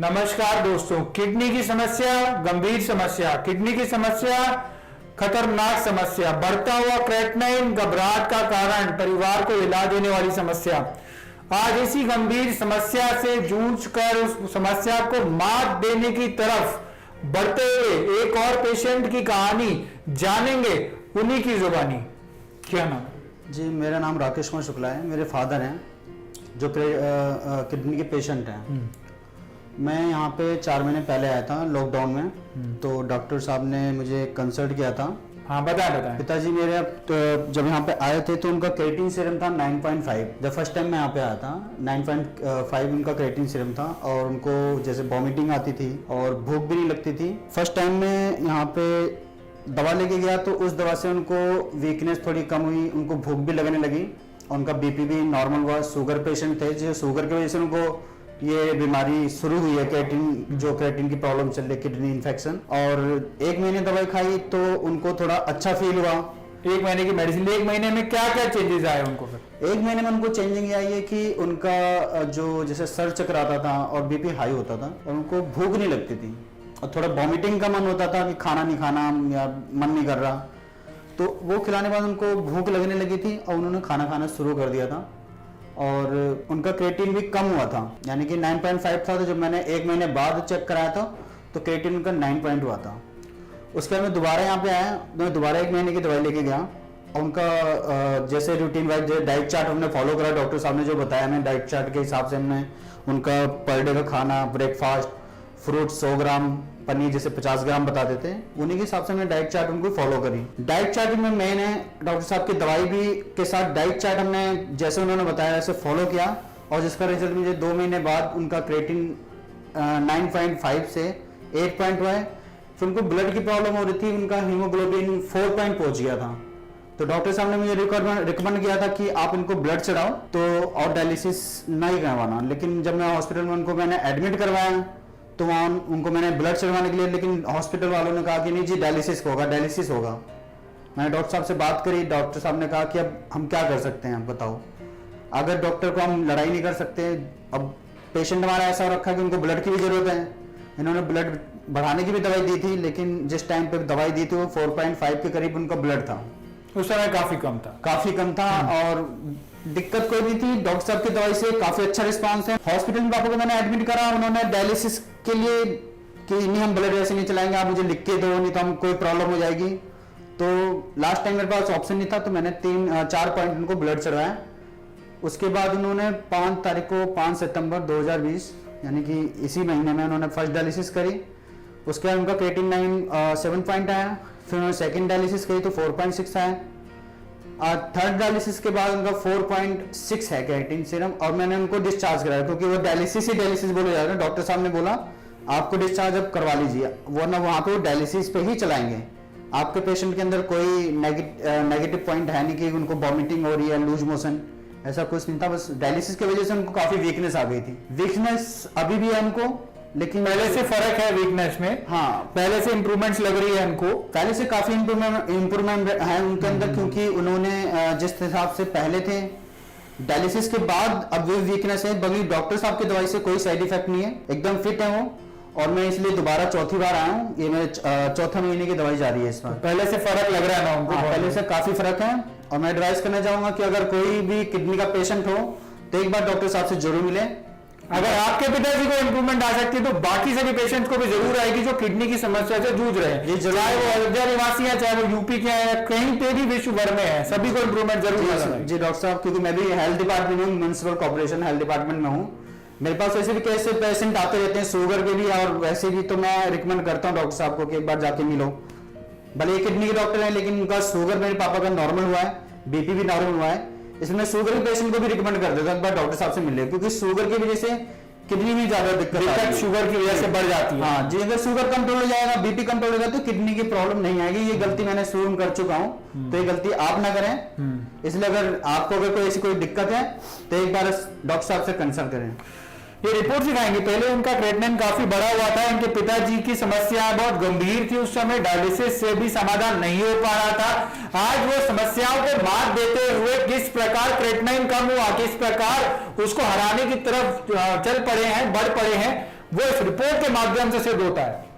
नमस्कार दोस्तों, किडनी की समस्या गंभीर समस्या, किडनी की समस्या खतरनाक समस्या, बढ़ता हुआ क्रेटनाइन घबराहट का कारण, परिवार को हिला देने वाली समस्या। आज इसी गंभीर समस्या से जूझकर उस समस्या को मात देने की तरफ बढ़ते हुए एक और पेशेंट की कहानी जानेंगे उन्हीं की जुबानी। क्या नाम है जी? मेरा नाम राकेश कुमार शुक्ला है। मेरे फादर हैं जो किडनी के पेशेंट हैं। मैं यहाँ पे 4 महीने पहले आया था लॉकडाउन में, तो डॉक्टर साहब ने मुझे कंसल्ट किया था। हाँ, बताएं। पिताजी मेरे तो जब यहाँ पे आए थे तो उनका क्रेटिन सीरम था 9.5। जब फर्स्ट टाइम मैं यहाँ पे आया था 9.5 उनका क्रेटिन सीरम था, और उनको जैसे वॉमिटिंग आती थी और भूख भी नहीं लगती थी। फर्स्ट टाइम में यहाँ पे दवा लेके गया तो उस दवा से उनको वीकनेस थोड़ी कम हुई, उनको भूख भी लगने लगी, उनका बीपी भी नॉर्मल हुआ। शुगर पेशेंट थे, जो शुगर की वजह से उनको ये बीमारी शुरू हुई है, क्रेटिन की प्रॉब्लम चल रही है, किडनी इन्फेक्शन। और 1 महीने दवाई खाई तो उनको थोड़ा अच्छा फील हुआ। 1 महीने की मेडिसिन, 1 महीने में क्या क्या चेंजेस आए उनको? फिर 1 महीने में उनको चेंजिंग आई है कि उनका जो जैसे सर चकराता था और बीपी हाई होता था, और उनको भूख नहीं लगती थी, और थोड़ा वॉमिटिंग का मन होता था कि खाना नहीं खाना या मन नहीं कर रहा, तो वो खिलाने के बाद उनको भूख लगने लगी थी और उन्होंने खाना खाना शुरू कर दिया था। और उनका क्रेटिन भी कम हुआ था, यानी कि 9.5 था, तो जब मैंने 1 महीने बाद चेक कराया था तो क्रेटिन उनका 9 पॉइंट हुआ था। उसके बाद मैं दोबारा यहाँ पे आया, मैं दोबारा 1 महीने की दवाई लेके गया, और उनका जैसे रूटीन वाइज डाइट चार्ट हमने फॉलो करा। डॉक्टर साहब ने जो बताया, मैं डाइट चार्ट के हिसाब से हमने उनका पर डे का खाना, ब्रेकफास्ट, फ्रूट 100 ग्राम, पनीर जैसे 50 ग्राम बताते थे, उन्हीं के हिसाब से हमने डाइट चार्ट उनको फॉलो करी। डाइट चार्ट में मैंने डॉक्टर साहब की दवाई भी के साथ डाइट चार्ट हमने जैसे उन्होंने बताया वैसे फॉलो किया, और जिसका रिजल्ट मुझे 2 महीने बाद उनका क्रेटिन 9.5 से 8 पॉइंट हुआ है। फिर उनको ब्लड की प्रॉब्लम हो रही थी, उनका हीमोग्लोबिन 4 पॉइंट पहुंच गया था। तो डॉक्टर साहब ने मुझे रिकमेंड किया था कि आप इनको ब्लड चढ़ाओ तो और डायलिसिस नहीं करवाना। लेकिन जब मैं हॉस्पिटल में उनको मैंने एडमिट करवाया तो वहाँ उनको मैंने ब्लड चढ़वाने के लिए, लेकिन हॉस्पिटल वालों ने कहा कि नहीं जी डायलिसिस होगा। मैंने डॉक्टर साहब से बात करी, डॉक्टर साहब ने कहा कि अब हम क्या कर सकते हैं, बताओ। अगर डॉक्टर को हम लड़ाई नहीं कर सकते, अब पेशेंट हमारा ऐसा हो रखा है कि उनको ब्लड की भी जरूरत है। इन्होंने ब्लड बढ़ाने की भी दवाई दी थी, लेकिन जिस टाइम पे दवाई दी थी वो 4.5 के करीब उनका ब्लड था। उस समय काफी कम था और दिक्कत कोई नहीं थी। डॉक्टर साहब की दवाई से काफी अच्छा रिस्पांस है। हॉस्पिटल में पापा को मैंने एडमिट करा, उन्होंने डायलिसिस के लिए कि नहीं हम ब्लड ऐसे नहीं चलाएंगे, आप मुझे लिख के दो, नहीं तो हम कोई प्रॉब्लम हो जाएगी। तो लास्ट टाइम मेरे पास ऑप्शन नहीं था, तो मैंने 4 पॉइंट उनको ब्लड चढ़वाया। उसके बाद उन्होंने 5 सितंबर 2020 यानी कि इसी महीने में उन्होंने फर्स्ट डायलिसिस करी। उसके बाद उनका क्रेटिन 7 पॉइंट आया। फिर उन्होंने सेकेंड डायलिसिस करी तो 4.6 आया। थर्ड डायलिसिस के बाद उनका 4.6 है क्रेटिन सीरम, और मैंने उनको डिस्चार्ज कराया, क्योंकि वो डायलिसिस बोले जा रहे हैं। डॉक्टर साहब ने बोला आपको डिस्चार्ज अब करवा लीजिए, वरना वहां पे वो डायलिसिस पे ही चलाएंगे। आपके पेशेंट के अंदर कोई नेगेटिव पॉइंट है नहीं कि उनको वॉमिटिंग हो रही है, लूज मोशन, ऐसा कुछ नहीं था। बस डायलिसिस की वजह से उनको काफी वीकनेस आ गई थी। वीकनेस अभी भी है उनको, लेकिन पहले से फर्क है वीकनेस में। हाँ, पहले से इंप्रूवमेंट्स लग रही है उनको, पहले से काफी इंप्रूवमेंट है उनके अंदर, क्योंकि उन्होंने जिस हिसाब से पहले थे डायलिसिस के बाद अब वो वीकनेस है। बल्कि डॉक्टर साहब की दवाई से कोई साइड इफेक्ट नहीं है, एकदम फिट है वो। और मैं इसलिए दोबारा चौथी बार आया हूँ, ये मेरे 4था महीने की दवाई जा रही है इस बार। पहले से फर्क लग रहा है ना उनको? पहले से काफी फर्क है। और मैं एडवाइस करना चाहूंगा कि अगर कोई भी किडनी का पेशेंट हो तो एक बार डॉक्टर साहब से जरूर मिले। अगर आपके पिताजी को इंप्रूवमेंट आ सकती है तो बाकी सभी पेशेंट्स को भी जरूर आएगी जो किडनी की समस्या से जूझ रहे हैं, चाहे वो अयोध्या निवासी है, चाहे वो यूपी के हैं, कहीं पे भी विश्व भर में है, सभी को इंप्रूवमेंट जरूर आएगा। जी डॉक्टर साहब, क्योंकि मैं भी हेल्थ डिपार्टमेंट में, म्युनिसिपल कॉर्पोरेशन हेल्थ डिपार्टमेंट में हूँ, मेरे पास ऐसे भी कैसे पेशेंट आते रहते हैं शुगर के भी, और वैसे भी। तो मैं रिकमेंड करता हूँ डॉक्टर साहब को कि एक बार जाके मिलो। भले किडनी के डॉक्टर है, लेकिन उनका शुगर मेरे पापा का नॉर्मल हुआ है, बीपी भी नॉर्मल हुआ है, इसलिए मैं शुगर के पेशेंट को भी रिकमेंड कर देता हूँ एक बार डॉक्टर साहब से मिले, क्योंकि शुगर की वजह से किडनी में ज्यादा दिक्कत शुगर की वजह से बढ़ जाती है। हाँ जी, अगर शुगर कंट्रोल हो जाएगा, बीपी कंट्रोल होगा, तो किडनी की प्रॉब्लम नहीं आएगी। ये गलती मैंने शुरू में कर चुका हूँ, तो ये गलती आप ना करें। इसलिए अगर आपको कोई ऐसी कोई दिक्कत है तो एक बार डॉक्टर साहब से कंसल्ट करें। ये रिपोर्ट दिखाएंगे। पहले उनका क्रेटनाइन काफी बड़ा हुआ था, इनके पिताजी की समस्या बहुत गंभीर थी, उस समय डायलिसिस से भी समाधान नहीं हो पा रहा था। आज वो समस्याओं को मात देते हुए किस प्रकार क्रेटनाइन कम हुआ, किस प्रकार उसको हराने की तरफ चल पड़े हैं, बढ़ पड़े हैं, वो इस रिपोर्ट के माध्यम से सिद्ध होता है।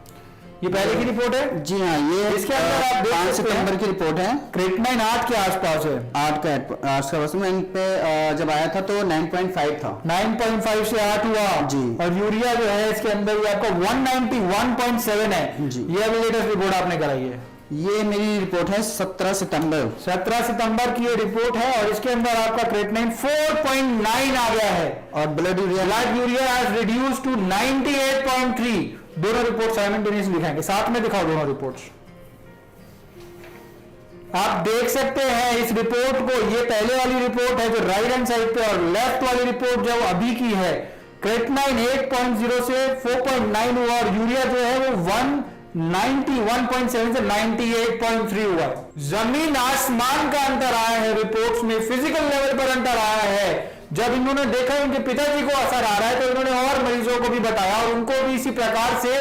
ये पहले की रिपोर्ट है जी हाँ, ये इसके अंदर आप देख 5 सकते हैं। सितंबर की रिपोर्ट है। क्रिएटिनिन 8 के आसपास है, 8 का आसपास में इन पे जब आया था तो 9.5 था। 9.5 से 8 हुआ जी। और यूरिया जो है इसके अंदर ये आपका 191.7 है जी। ये अभी लेटेस्ट रिपोर्ट आपने कराई है। ये मेरी रिपोर्ट है 17 सितंबर। 17 सितंबर की ये रिपोर्ट है और इसके अंदर आपका क्रिएटिनिन 4.9 आ गया है और blood urea blood urea has reduced to 98.3। दोनों रिपोर्ट साइमल्टेनियसली दिखाएंगे, साथ में दिखाओ दोनों रिपोर्ट्स। आप देख सकते हैं इस रिपोर्ट को, ये पहले वाली रिपोर्ट है जो राइट हैंड साइड पे, और लेफ्ट वाली रिपोर्ट जो अभी की है क्रिएटिनिन 8.0 से 4.9 हुआ और यूरिया जो है वो 191.7 से 98.3 हुआ है। जमीन आसमान का अंतर आया है रिपोर्ट्स में, फिजिकल लेवल पर अंतर आया है। जब इन्होंने देखा उनके पिताजी को असर आ रहा है तो इन्होंने और मरीजों को भी बताया और उनको भी इसी प्रकार से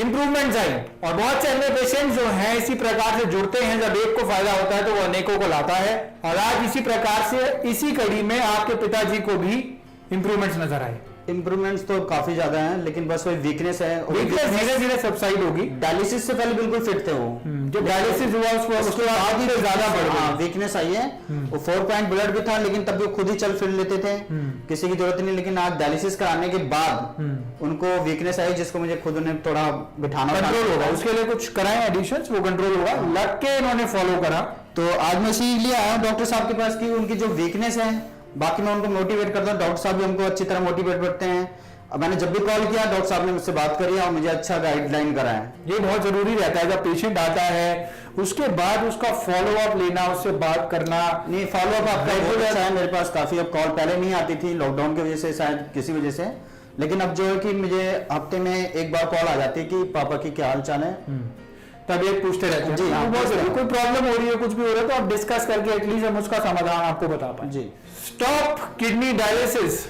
इंप्रूवमेंट्स आई। और बहुत से अन्य पेशेंट जो हैं इसी प्रकार से जुड़ते हैं, जब एक को फायदा होता है तो वो अनेकों को लाता है। और आज इसी प्रकार से इसी कड़ी में आपके पिताजी को भी इंप्रूवमेंट्स नजर आए। इंप्रूवमेंट्स तो काफी ज्यादा हैं, लेकिन बस वही वीकनेस है। वीकनेस धीरे धीरे सबसाइड होगी। डायलिसिस से पहले बिल्कुल फिट थे वो, जो डायलिसिस हुआ उसके बाद ही ज्यादा बढ़ गया। वीकनेस आई है। वो 4 पॉइंट ब्लड भी था, लेकिन तब भी वो खुद ही चल फिर लेते थे, किसी की जरूरत नहीं। लेकिन आज डायलिसिस कराने के बाद उनको वीकनेस आई, जिसको मुझे खुद उन्हें थोड़ा बिठाना कंट्रोल होगा, उसके लिए कुछ कराएं एडिशन, वो कंट्रोल होगा। लग के इन्होंने फॉलो करा। तो आज मैं इसीलिए आया हूँ डॉक्टर साहब के पास की उनकी जो वीकनेस है, बाकी मैं उनको मोटिवेट करता हूँ। डॉक्टर साहब भी हमको अच्छी तरह मोटिवेट करते हैं। अब मैंने जब भी कॉल किया डॉक्टर साहब ने मुझसे बात करी और मुझे अच्छा गाइडलाइन करा है। ये बहुत जरूरी रहता है, जब पेशेंट आता है उसके बाद उसका फॉलो अप लेना, उससे बात करना। नहीं, फॉलो अप आपका बहुत अच्छा है। मेरे पास काफी अब कॉल पहले नहीं आती थी, लॉकडाउन की वजह से, शायद किसी वजह से, लेकिन अब जो है कि मुझे हफ्ते में एक बार कॉल आ जाती है कि पापा की क्या हाल चाल है। तब एक पूछते रहते हैं जी, हाँ, बहुत पूछते जरूरी। कोई प्रॉब्लम हो रही है, कुछ भी हो रहा है तो आप डिस्कस करके एटलीस्ट हम उसका समाधान आपको बता पाए। जी। Stop kidney dialysis